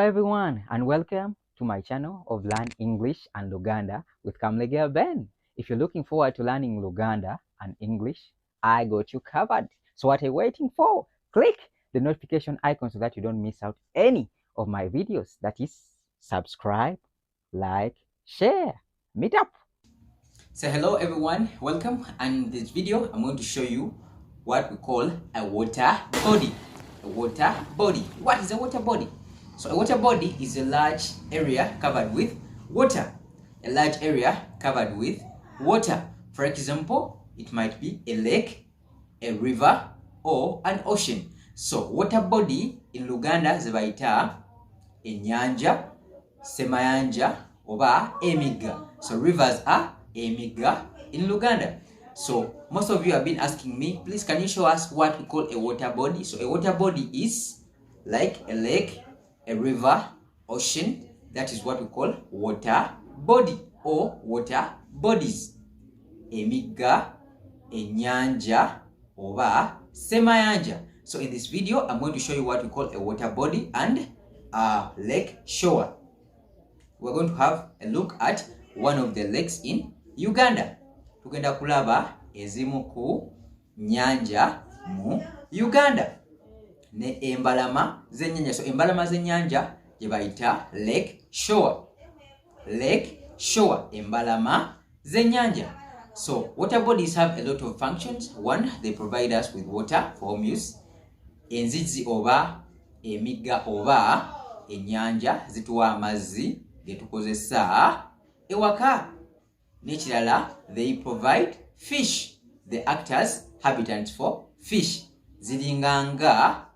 Hello everyone and welcome to my channel of Learn English and Luganda with Kamlegea Ben. If you're looking forward to learning Luganda and English, I got you covered. So what are you waiting for? Click the notification icon so that you don't miss out any of my videos. That is, subscribe, like, share, meet up. So hello everyone, welcome, and in this video I'm going to show you what we call a water body. A water body. What is a water body? So a water body is a large area covered with water. A large area covered with water. For example, it might be a lake, a river, or an ocean. So water body in Luganda zebayita Enyannja, Semayanja, oba Emigga. So rivers are Emigga in Luganda. So most of you have been asking me, please can you show us what we call a water body? So a water body is like a lake, a river, ocean. That is what we call water body or water bodies. Emigga, Enyannja, oba Semayanja. So in this video, I'm going to show you what we call a water body and a lake shore. We're going to have a look at one of the lakes in Uganda. Tugenda kulaba ezimu ku nyanja mu Uganda ne embalama z'ennyanja. So embalama z'ennyanja gye bayita lake shore. Lake shore, embalama z'ennyanja. So water bodies have a lot of functions. One, they provide us with water for home use. Enzizzi oba emigga oba ennyanja zituwa amazzi ge tukozesa ewaka. N'ekirala, they provide fish. They act as habitats for fish. Zilinganga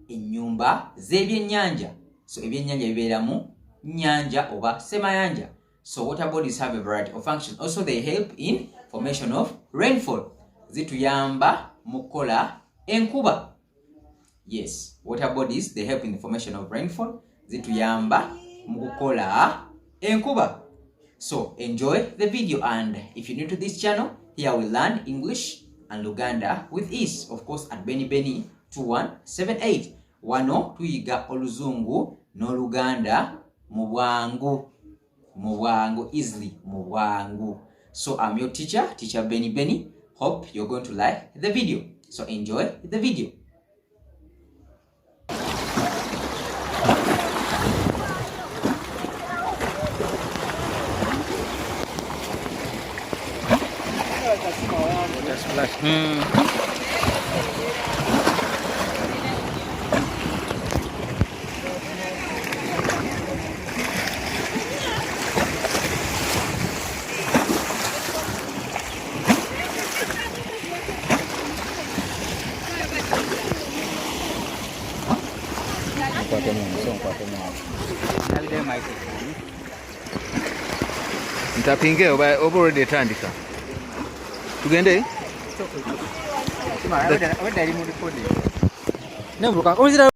ennyumba z'ebyennyanja. So ebyennyanja bibeera mu nnyanja oba semayanja. So water bodies have a variety of functions. Also they help in formation of rainfall. Zituyamba mu kukola enkuba. Yes, water bodies, they help in the formation of rainfall. Zituyamba mu kukola enkuba. So enjoy the video, and if you're new to this channel, here we learn English and Luganda with ease. Of course at Benny 2178. Wano tuyiga oluzungu n'oluganda mu bwangu. Mu bwangu, easily, mu bwangu. So I'm your teacher Benny. Hope you're going to like the video. So enjoy the video. Ntapinge oba already etandika. Tugende?